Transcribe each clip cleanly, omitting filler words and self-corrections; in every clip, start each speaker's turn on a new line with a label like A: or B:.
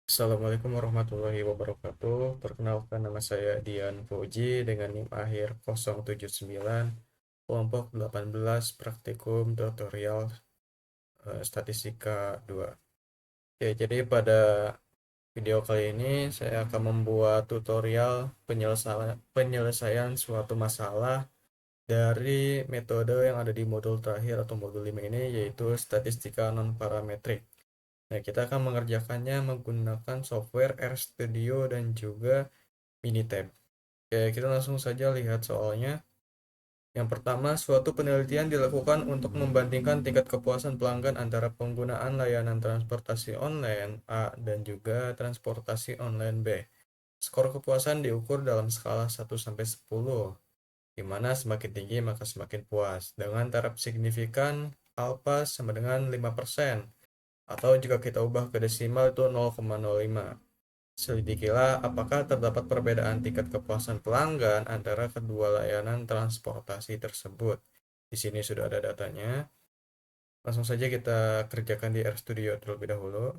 A: Assalamualaikum warahmatullahi wabarakatuh. Perkenalkan, nama saya Dian Fauji dengan NIM akhir 079, kelompok 18, praktikum tutorial statistika 2. Oke, jadi pada video kali ini saya akan membuat tutorial penyelesaian suatu masalah dari metode yang ada di modul terakhir atau modul 5 ini, yaitu statistika non parametrik. Nah, kita akan mengerjakannya menggunakan software RStudio dan juga Minitab. Oke, kita langsung saja lihat soalnya. Yang pertama, suatu penelitian dilakukan untuk membandingkan tingkat kepuasan pelanggan antara penggunaan layanan transportasi online A dan juga transportasi online B. Skor kepuasan diukur dalam skala 1 sampai 10, di mana semakin tinggi maka semakin puas, dengan taraf signifikan alfa sama dengan 5%. Atau jika kita ubah ke desimal itu 0,05. Selidikilah apakah terdapat perbedaan tingkat kepuasan pelanggan antara kedua layanan transportasi tersebut. Di sini sudah ada datanya. Langsung saja kita kerjakan di RStudio terlebih dahulu.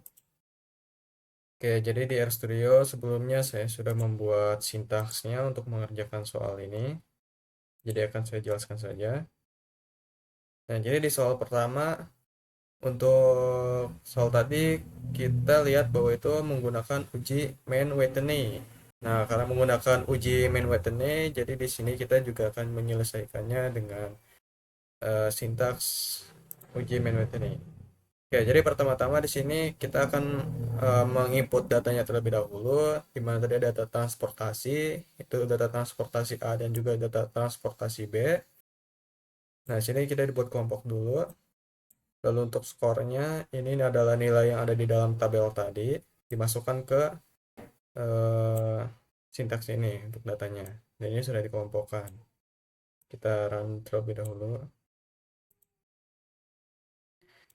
A: Oke, jadi di RStudio sebelumnya saya sudah membuat sintaksnya untuk mengerjakan soal ini. Jadi akan saya jelaskan saja. Nah, jadi di soal pertama, untuk soal tadi kita lihat bahwa itu menggunakan uji Mann-Whitney. Nah, karena menggunakan uji Mann-Whitney, jadi di sini kita juga akan menyelesaikannya dengan sintaks uji Mann-Whitney. Oke, jadi pertama-tama di sini kita akan menginput datanya terlebih dahulu, di mana tadi ada data transportasi, itu data transportasi A dan juga data transportasi B. Nah, sini kita dibuat kelompok dulu. Lalu untuk skornya, ini adalah nilai yang ada di dalam tabel tadi, dimasukkan ke eh, sintaks ini untuk datanya. Dan ini sudah dikelompokkan. Kita run terlebih dahulu.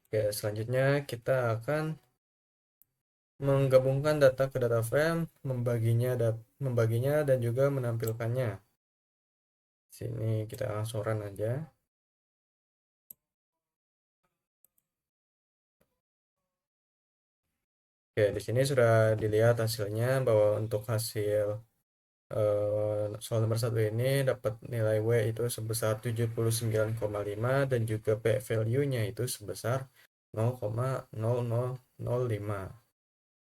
A: Oke, selanjutnya kita akan menggabungkan data ke data frame, membaginya dan juga menampilkannya. Sini kita langsung run aja. Oke, di sini sudah dilihat hasilnya bahwa untuk hasil soal nomor satu ini dapat nilai W itu sebesar 79,5 dan juga P value-nya itu sebesar 0,0005.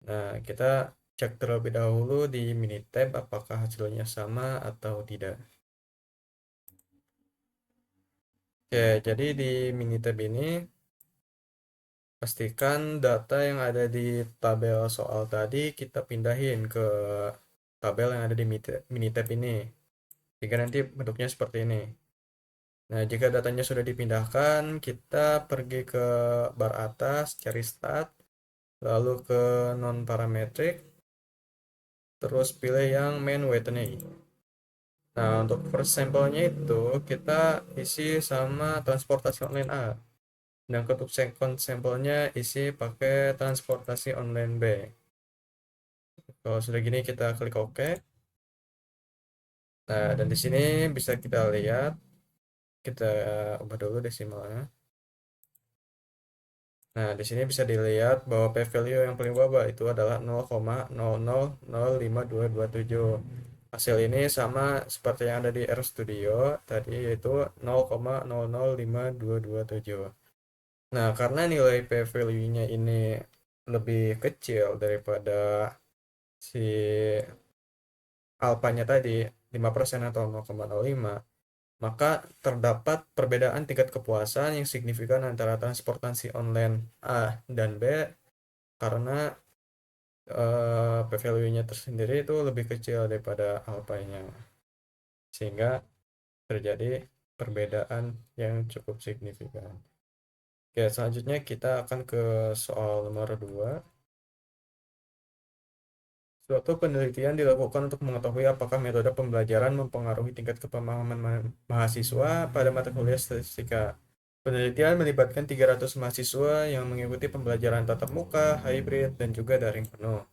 A: Nah, kita cek terlebih dahulu di Minitab apakah hasilnya sama atau tidak. Oke, jadi di Minitab ini pastikan data yang ada di tabel soal tadi kita pindahin ke tabel yang ada di Minitab ini. Jika nanti bentuknya seperti ini. Nah, jika datanya sudah dipindahkan, kita pergi ke bar atas, cari stat, lalu ke non parametric, terus pilih yang main Whitney. Nah, untuk first sampelnya itu kita isi sama transportasi online A. Dan untuk second sampelnya isi pakai transportasi online B. Kalau sudah gini kita klik OK. Nah, dan di sini bisa kita lihat, kita ubah dulu desimalnya. Nah, di sini bisa dilihat bahwa P value yang paling bawah itu adalah 0,00052227. Hasil ini sama seperti yang ada di RStudio tadi, yaitu 0,005227. Nah, karena nilai P value-nya ini lebih kecil daripada si alfanya tadi 5% atau 0,05, maka terdapat perbedaan tingkat kepuasan yang signifikan antara transportasi online A dan B, karena P value-nya tersendiri itu lebih kecil daripada alfanya, sehingga terjadi perbedaan yang cukup signifikan. Oke, selanjutnya kita akan ke soal nomor 2. Suatu penelitian dilakukan untuk mengetahui apakah metode pembelajaran mempengaruhi tingkat kepemahaman mahasiswa pada mata kuliah statistika. Penelitian melibatkan 300 mahasiswa yang mengikuti pembelajaran tatap muka, hybrid, dan juga daring penuh.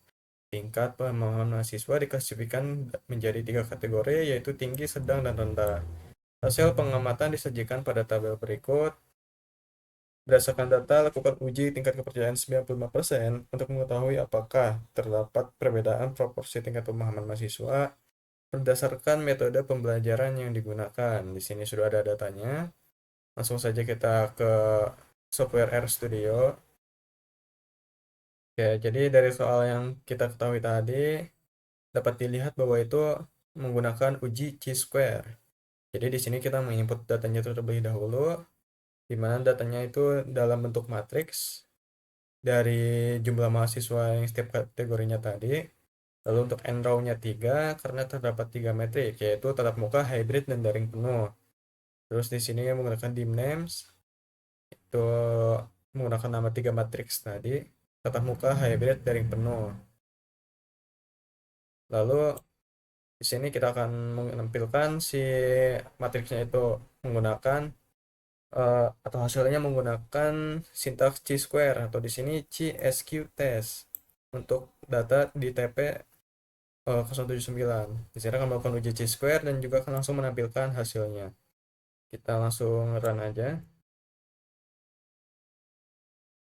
A: Tingkat pemahaman mahasiswa diklasifikasikan menjadi 3 kategori, yaitu tinggi, sedang, dan rendah. Hasil pengamatan disajikan pada tabel berikut. Berdasarkan data, lakukan uji tingkat kepercayaan 95% untuk mengetahui apakah terdapat perbedaan proporsi tingkat pemahaman mahasiswa berdasarkan metode pembelajaran yang digunakan. Di sini sudah ada datanya. Langsung saja kita ke software RStudio. Oke, jadi dari soal yang kita ketahui tadi, dapat dilihat bahwa itu menggunakan uji chi-square. Jadi di sini kita menginput datanya terlebih dahulu, di mana datanya itu dalam bentuk matriks dari jumlah mahasiswa yang setiap kategorinya tadi. Lalu untuk n row-nya 3 karena terdapat 3 metrik, yaitu tatap muka, hybrid, dan daring penuh. Terus di sini menggunakan dim names, itu menggunakan nama 3 matriks tadi, tatap muka, hybrid, daring penuh. Lalu di sini kita akan menampilkan si matriksnya itu menggunakan atau hasilnya menggunakan sintaks chi-square atau di sini chi-sq test untuk data di TP 079. Di sini akan melakukan uji chi-square dan juga akan langsung menampilkan hasilnya. Kita langsung run aja.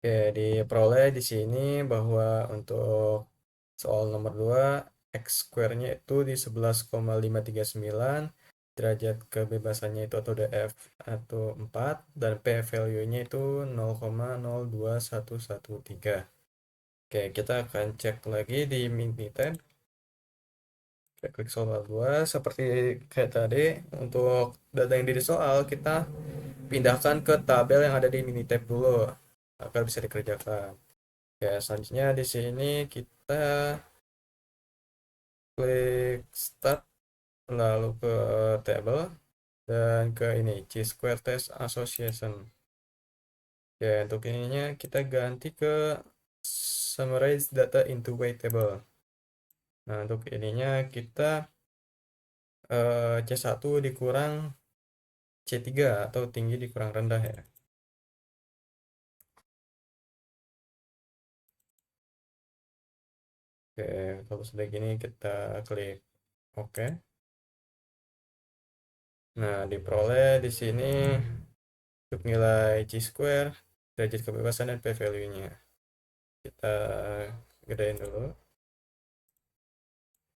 A: Oke, diperoleh di sini bahwa untuk soal nomor 2 x square-nya itu di 11,539, derajat kebebasannya itu atau DF atau 4, dan P value-nya itu 0,02113. Oke, kita akan cek lagi di Minitab. Kita klik soal 2, seperti kayak tadi, untuk data yang di soal kita pindahkan ke tabel yang ada di Minitab dulu agar bisa dikerjakan. Oke, selanjutnya di sini kita klik start, lalu ke table, dan ke ini chi-square test association. Oke, untuk ininya kita ganti ke summarize data into weight table. Nah, untuk ininya kita C1 dikurang C3 atau tinggi dikurang rendah ya. Oke, kalau sudah gini kita klik OK. Nah, diperoleh di sini untuk nilai chi-square, derajat kebebasan, dan p-value-nya. Kita gedein dulu.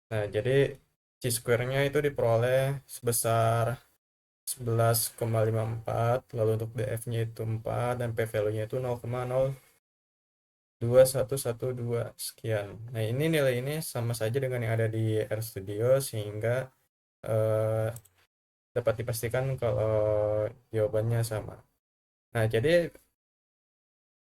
A: Nah, jadi chi-square-nya itu diperoleh sebesar 11,54, lalu untuk df-nya itu 4, dan p-value-nya itu 0,02112 sekian. Nah, ini nilai ini sama saja dengan yang ada di RStudio, sehingga eh, dapat dipastikan kalau jawabannya sama. Nah, jadi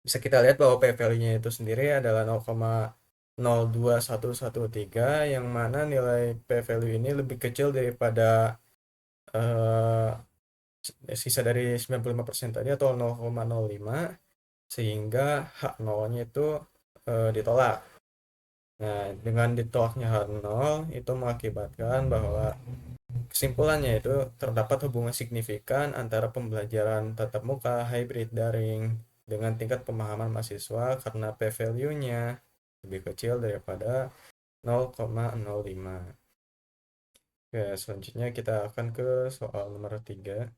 A: bisa kita lihat bahwa p-value-nya itu sendiri adalah 0,02113, yang mana nilai p-value ini lebih kecil daripada sisa dari 95% tadi atau 0,05, sehingga hak nolnya itu ditolak. Nah, dengan ditolaknya hak nol itu mengakibatkan bahwa kesimpulannya itu terdapat hubungan signifikan antara pembelajaran tatap muka, hybrid, daring dengan tingkat pemahaman mahasiswa karena p-value-nya lebih kecil daripada 0,05. Oke, selanjutnya kita akan ke soal nomor 3.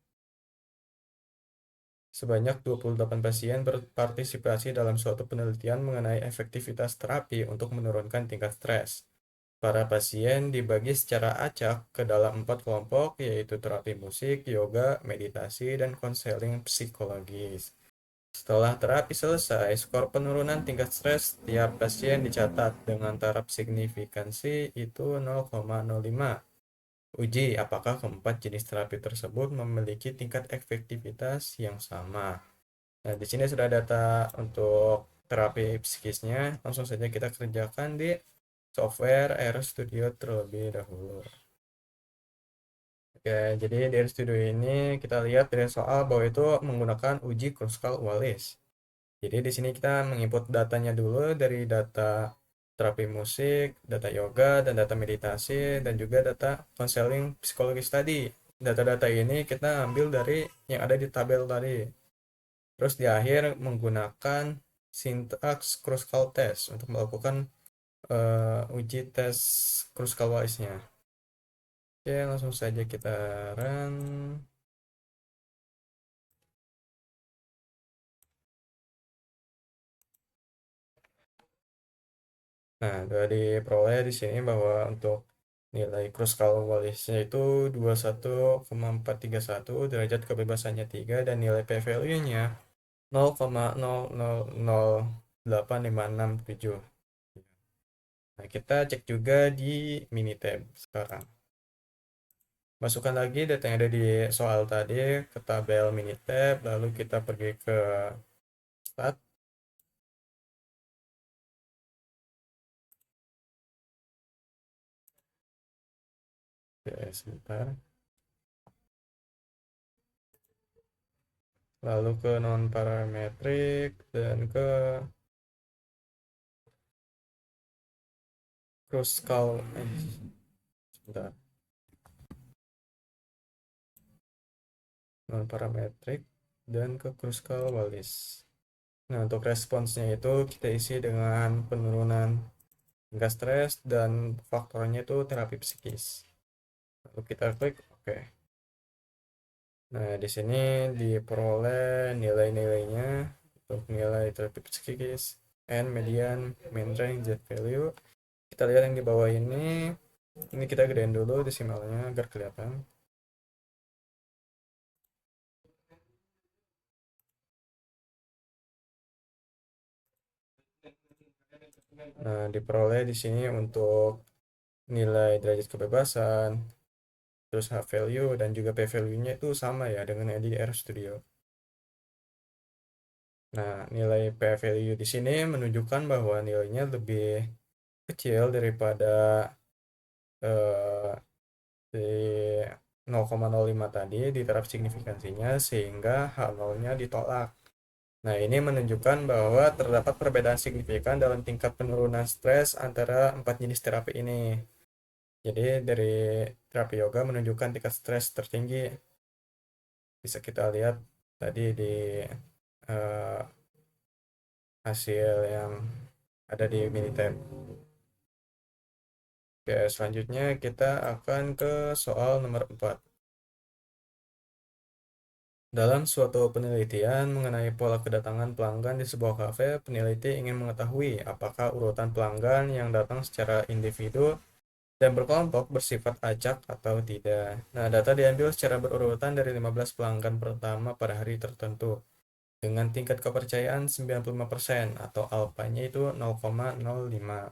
A: Sebanyak 28 pasien berpartisipasi dalam suatu penelitian mengenai efektivitas terapi untuk menurunkan tingkat stres. Para pasien dibagi secara acak ke dalam 4 kelompok, yaitu terapi musik, yoga, meditasi, dan konseling psikologis. Setelah terapi selesai, skor penurunan tingkat stres tiap pasien dicatat dengan taraf signifikansi itu 0,05. Uji apakah keempat jenis terapi tersebut memiliki tingkat efektivitas yang sama. Nah, di sini sudah data untuk terapi psikisnya. Langsung saja kita kerjakan di software RStudio terlebih dahulu. Oke, jadi di RStudio ini kita lihat dari soal bahwa itu menggunakan uji Kruskal-Wallis. Jadi di sini kita menginput datanya dulu dari data terapi musik, data yoga, dan data meditasi, dan juga data konseling psikologis tadi. Data-data ini kita ambil dari yang ada di tabel tadi. Terus di akhir menggunakan sintaks Kruskal test untuk melakukan uji tes Kruskal-Wallisnya. Oke, langsung saja kita run. Nah, sudah diperoleh di sini bahwa untuk nilai Kruskal-Wallisnya itu 21,431, derajat kebebasannya 3, dan nilai p-value-nya 0,000856,7. Nah, kita cek juga di Minitab sekarang. Masukkan lagi data yang ada di soal tadi ke tabel Minitab, lalu kita pergi ke Stat. Oke, sebentar. Lalu ke non parametrik dan ke Kruskal. Sebentar. Non parametrik dan ke Kruskal-Wallis. Nah, untuk responsnya itu kita isi dengan penurunan tingkat stres dan faktornya itu terapi psikis. Lalu kita klik oke. Nah, di sini diperoleh nilai-nilainya untuk nilai terapi psikis, N, median, mean range, Z value. Kita lihat yang di bawah ini. Ini kita gedein dulu desimalnya agar kelihatan. Nah, diperoleh di sini untuk nilai derajat kebebasan, terus H value dan juga P value-nya itu sama ya dengan yang di RStudio. Nah, nilai P value di sini menunjukkan bahwa nilainya lebih kecil daripada eh, di 0,05 tadi di taraf signifikansinya, sehingga H0-nya ditolak. Nah, ini menunjukkan bahwa terdapat perbedaan signifikan dalam tingkat penurunan stres antara empat jenis terapi ini. Jadi dari terapi yoga menunjukkan tingkat stres tertinggi. Bisa kita lihat tadi di eh, hasil yang ada di Minitab. Oke, selanjutnya kita akan ke soal nomor 4. Dalam suatu penelitian mengenai pola kedatangan pelanggan di sebuah kafe, peneliti ingin mengetahui apakah urutan pelanggan yang datang secara individu dan berkelompok bersifat acak atau tidak. Nah, data diambil secara berurutan dari 15 pelanggan pertama pada hari tertentu dengan tingkat kepercayaan 95% atau alfanya itu 0,05.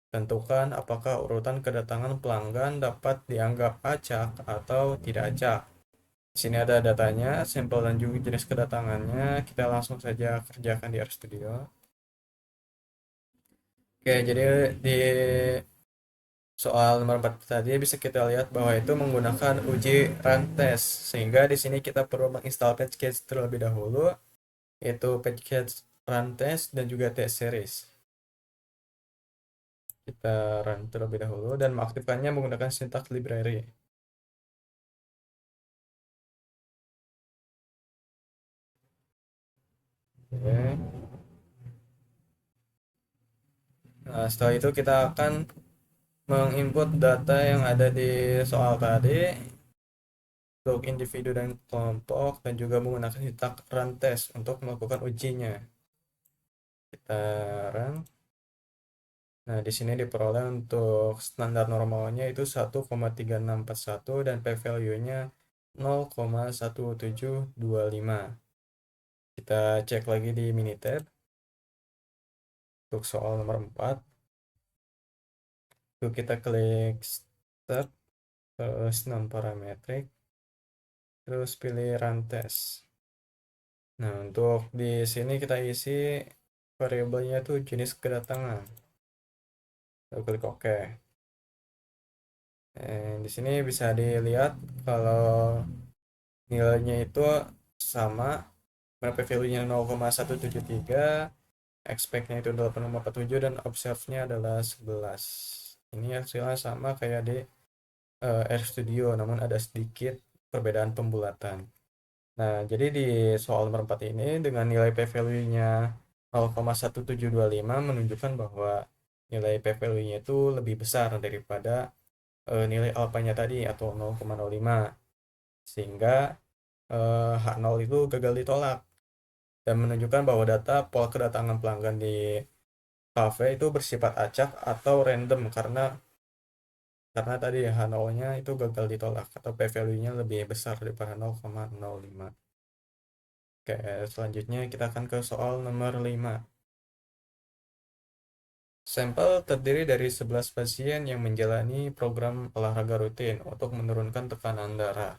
A: Tentukan apakah urutan kedatangan pelanggan dapat dianggap acak atau tidak acak. Di sini ada datanya, sampel dan juga jenis kedatangannya. Kita langsung saja kerjakan di RStudio. Oke, jadi di soal nomor 4 tadi bisa kita lihat bahwa itu menggunakan uji run test. Sehingga di sini kita perlu menginstal package terlebih dahulu, yaitu package run test dan juga test series. Kita run terlebih dahulu dan mengaktifkannya menggunakan syntax library. Oke. Nah, setelah itu kita akan menginput data yang ada di soal tadi untuk individu dan kelompok dan juga menggunakan syntax run test untuk melakukan ujinya. Kita run. Nah, di sini diperoleh untuk standar normalnya itu 1,3641 dan p-value-nya 0,1725. Kita cek lagi di Minitab untuk soal nomor 4. Lalu kita klik start, terus non parametrik, terus pilih run test. Nah, untuk di sini kita isi variabelnya itu jenis kedatangan. Lalu klik OK. Di sini bisa dilihat kalau nilainya itu sama, p value-nya 0,173, expect-nya itu 8,47 dan observe-nya adalah 11. Ini hasilnya sama kayak di RStudio, namun ada sedikit perbedaan pembulatan. Nah, jadi di soal nomor 4 ini dengan nilai p-value-nya 0,1725 menunjukkan bahwa nilai p-value-nya itu lebih besar daripada nilai alfanya tadi atau 0,05, sehingga H0 itu gagal ditolak dan menunjukkan bahwa data pola kedatangan pelanggan di KV itu bersifat acak atau random karena tadi ya H0-nya itu gagal ditolak atau p-value-nya lebih besar daripada 0,05. Oke, selanjutnya kita akan ke soal nomor 5. Sampel terdiri dari 11 pasien yang menjalani program olahraga rutin untuk menurunkan tekanan darah.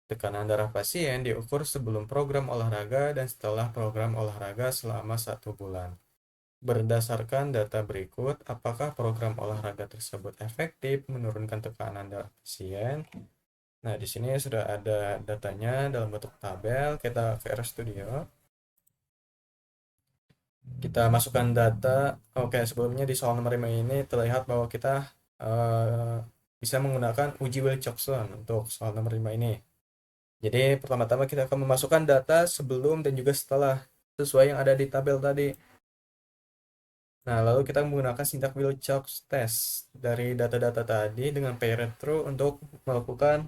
A: Tekanan darah pasien diukur sebelum program olahraga dan setelah program olahraga selama 1 bulan. Berdasarkan data berikut, apakah program olahraga tersebut efektif menurunkan tekanan darah pasien? Nah, di sini sudah ada datanya dalam bentuk tabel. Kita ke RStudio. Kita masukkan data. Oke, sebelumnya di soal nomor 5 ini terlihat bahwa kita eh, bisa menggunakan uji Wilcoxon untuk soal nomor 5 ini. Jadi, pertama-tama kita akan memasukkan data sebelum dan juga setelah sesuai yang ada di tabel tadi. Nah, lalu kita menggunakan sintak Wilcox test dari data-data tadi dengan paired true untuk melakukan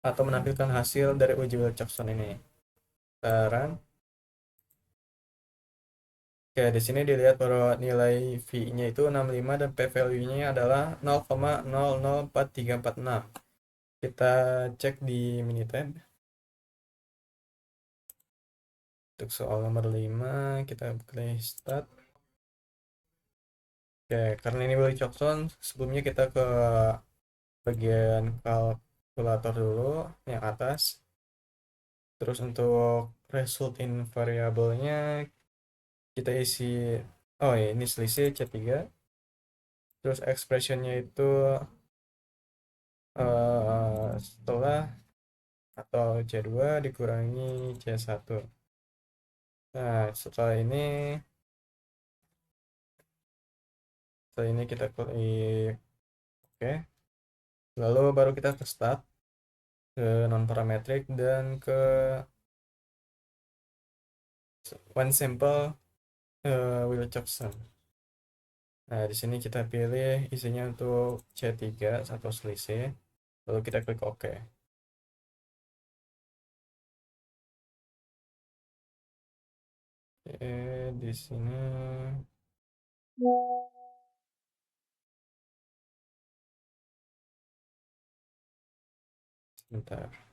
A: atau menampilkan hasil dari uji Wilcoxon ini. Sekarang, oke, di sini dilihat bahwa nilai V-nya itu 65 dan P-value-nya adalah 0,004346. Kita cek di Minitab. Untuk soal nomor 5, kita play start. Oke, karena ini Wilcoxon, sebelumnya kita ke bagian kalkulator dulu, yang atas. Terus untuk result in variabelnya, kita isi, oh ya, ini selisih C3. Terus expressionnya itu setelah atau C2 dikurangi C1. Nah, setelah ini kita klik oke. Lalu baru kita ke start, ke non parametric dan ke one sample Wilcoxon. Nah, di sini kita pilih isinya untuk C3 atau selisih. Lalu kita klik OK. Oke, di sini sebentar.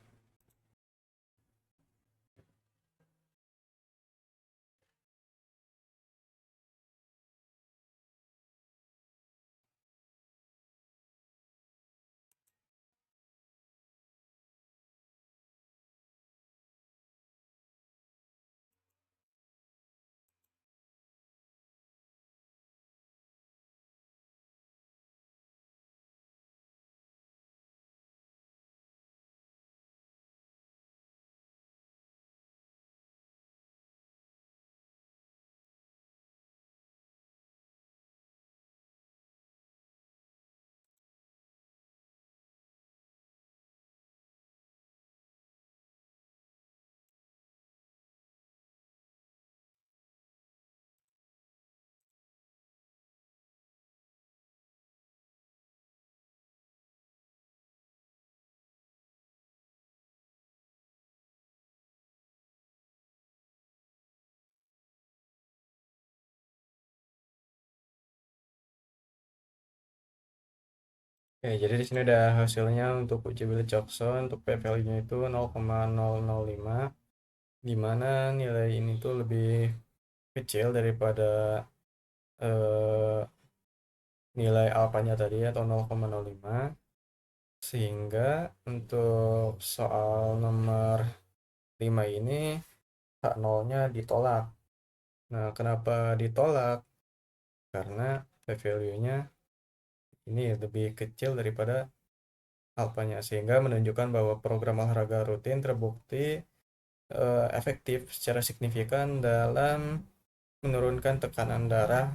A: Oke, jadi di sini ada hasilnya untuk uji Wilcoxon untuk p-value-nya itu 0,005, di mana nilai ini tuh lebih kecil daripada eh, nilai alfanya tadi atau 0,05, sehingga untuk soal nomor 5 ini H0-nya ditolak. Nah, kenapa ditolak? Karena p-value-nya ini lebih kecil daripada alfanya, sehingga menunjukkan bahwa program olahraga rutin terbukti efektif secara signifikan dalam menurunkan tekanan darah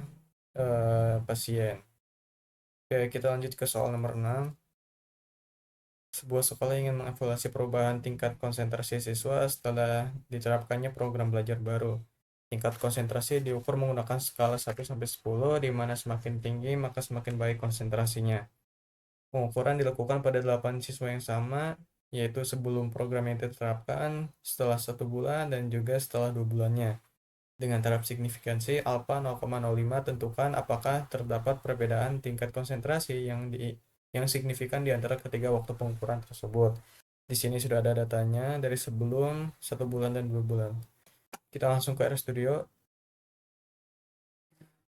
A: pasien. Oke, kita lanjut ke soal nomor 6. Sebuah sekolah ingin mengevaluasi perubahan tingkat konsentrasi siswa setelah diterapkannya program belajar baru. Tingkat konsentrasi diukur menggunakan skala 1-10, di mana semakin tinggi maka semakin baik konsentrasinya. Pengukuran dilakukan pada 8 siswa yang sama, yaitu sebelum program yang diterapkan, setelah 1 bulan, dan juga setelah 2 bulannya. Dengan taraf signifikansi alfa 0,05, tentukan apakah terdapat perbedaan tingkat konsentrasi yang signifikan di antara ketiga waktu pengukuran tersebut. Di sini sudah ada datanya dari sebelum 1 bulan dan 2 bulan. Kita langsung ke RStudio.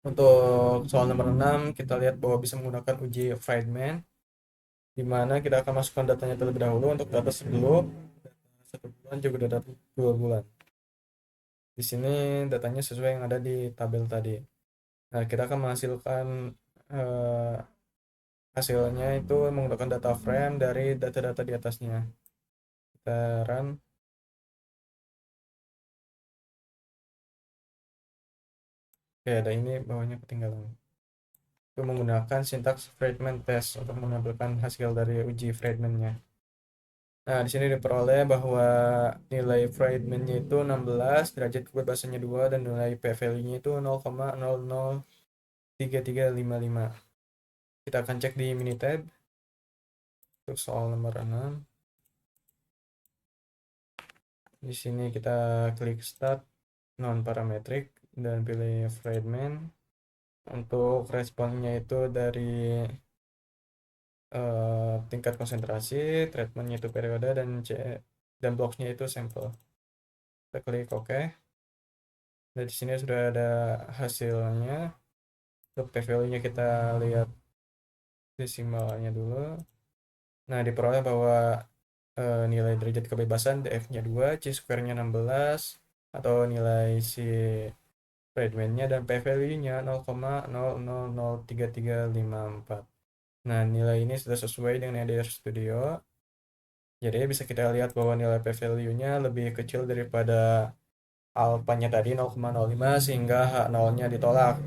A: Untuk soal nomor 6, kita lihat bahwa bisa menggunakan uji Friedman, di mana kita akan masukkan datanya terlebih dahulu untuk data sebelum 1 bulan juga data 2 bulan. Di sini datanya sesuai yang ada di tabel tadi. Nah, kita akan menghasilkan eh, hasilnya itu menggunakan data frame dari data-data di atasnya. Kita run. Oke, ada ini bawahnya ketinggalan. Itu menggunakan sintaks Friedman test untuk menampilkan hasil dari uji Friedman-nya. Nah, di sini diperoleh bahwa nilai Friedman-nya itu 16, derajat kebebasannya 2, dan nilai p-value-nya itu 0,003355. Kita akan cek di Minitab untuk soal nomor 6. Di sini kita klik Start non parametrik dan pilih Friedman. Untuk responnya itu dari tingkat konsentrasi, treatmentnya itu periode, dan boxnya itu sampel. Kita klik OK. Dan di sini sudah ada hasilnya. Untuk p-value-nya kita lihat desimalnya dulu. Nah, diperoleh bahwa nilai derajat kebebasan df-nya 2, c-square-nya 16, atau nilai si Friedman-nya, dan p-value-nya 0,000334. Nah, nilai ini sudah sesuai dengan yang di RStudio. Jadi bisa kita lihat bahwa nilai p-value-nya lebih kecil daripada alpha-nya tadi 0,05, sehingga H0-nya ditolak.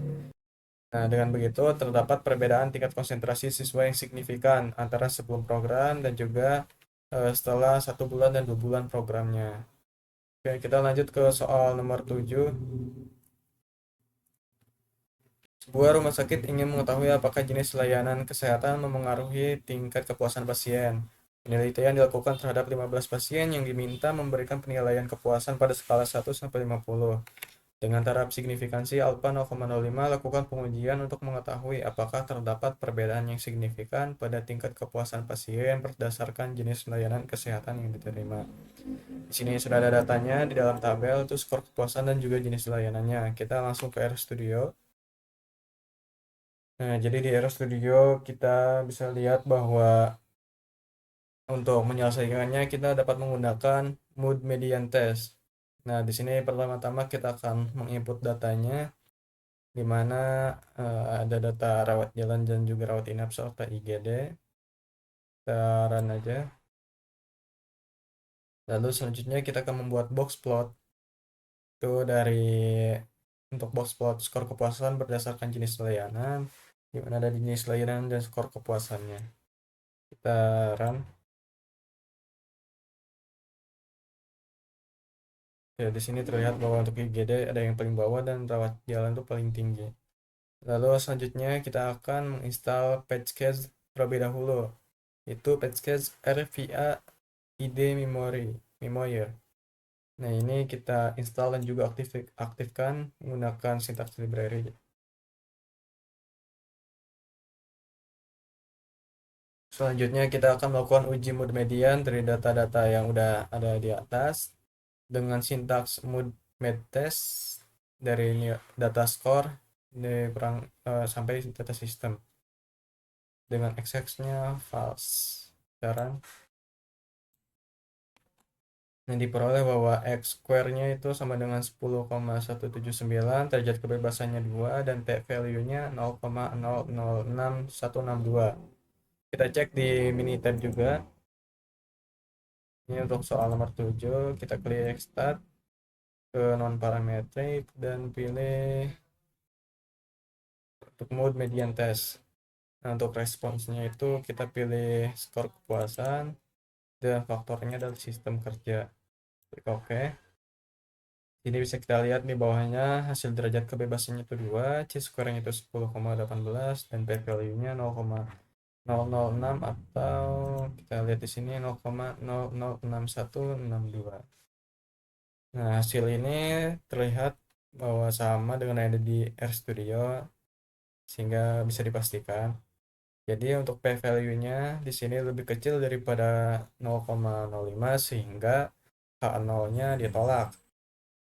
A: Nah, dengan begitu terdapat perbedaan tingkat konsentrasi siswa yang signifikan antara sebelum program dan juga setelah 1 bulan dan 2 bulan programnya. Oke, kita lanjut ke soal nomor 7. Sebuah rumah sakit ingin mengetahui apakah jenis layanan kesehatan memengaruhi tingkat kepuasan pasien. Penelitian dilakukan terhadap 15 pasien yang diminta memberikan penilaian kepuasan pada skala 1-50. Dengan taraf signifikansi alfa 0,05, lakukan pengujian untuk mengetahui apakah terdapat perbedaan yang signifikan pada tingkat kepuasan pasien berdasarkan jenis layanan kesehatan yang diterima. Di sini sudah ada datanya di dalam tabel, itu skor kepuasan dan juga jenis layanannya. Kita langsung ke RStudio. Nah, jadi di RStudio kita bisa lihat bahwa untuk menyelesaikannya kita dapat menggunakan mood median test. Nah, di sini pertama-tama kita akan menginput datanya, di mana ada data rawat jalan dan juga rawat inap serta IGD. Kita run aja. Lalu selanjutnya kita akan membuat box plot itu untuk box plot skor kepuasan berdasarkan jenis layanan, di mana ada jenis layanan dan skor kepuasannya. Kita run. Ya, di sini terlihat bahwa untuk IGD ada yang paling bawah dan rawat jalan itu paling tinggi. Lalu selanjutnya kita akan menginstal patchcase terlebih dahulu. Itu patchcase RVA ID Memoir. Nah, ini kita install dan juga aktifkan menggunakan syntax library. Selanjutnya kita akan melakukan uji mood median dari data-data yang udah ada di atas dengan sintaks mood med test dari ini data score sampai data system dengan XX-nya false. Sekarang yang diperoleh bahwa x square-nya itu sama dengan 10,179, derajat kebebasannya 2, dan p value-nya 0,006162. Kita cek di Minitab juga. Ini untuk soal nomor 7, kita klik start ke non parametrik dan pilih untuk mode median test. Nah, untuk responsnya itu kita pilih skor kepuasan dan faktornya adalah sistem kerja. Klik OK. Ini bisa kita lihat di bawahnya hasil derajat kebebasannya itu 2, c-square-nya itu 10,18, dan p-value-nya 0,006, atau kita lihat di sini 0,006162. Nah, hasil ini terlihat bahwa sama dengan yang ada di RStudio sehingga bisa dipastikan. Jadi untuk P value-nya di sini lebih kecil daripada 0,05 sehingga H0-nya ditolak.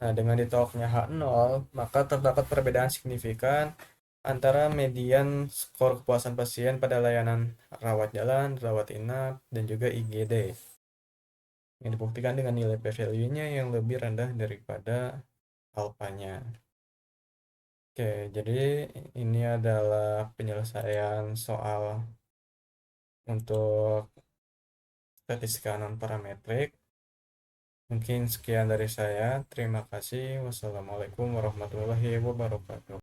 A: Nah, dengan ditolaknya H0, maka terdapat perbedaan signifikan antara median skor kepuasan pasien pada layanan rawat jalan, rawat inap, dan juga IGD. Yang dibuktikan dengan nilai P value-nya yang lebih rendah daripada alfanya. Oke, jadi ini adalah penyelesaian soal untuk statistika non parametrik. Mungkin sekian dari saya. Terima kasih. Wassalamualaikum warahmatullahi wabarakatuh.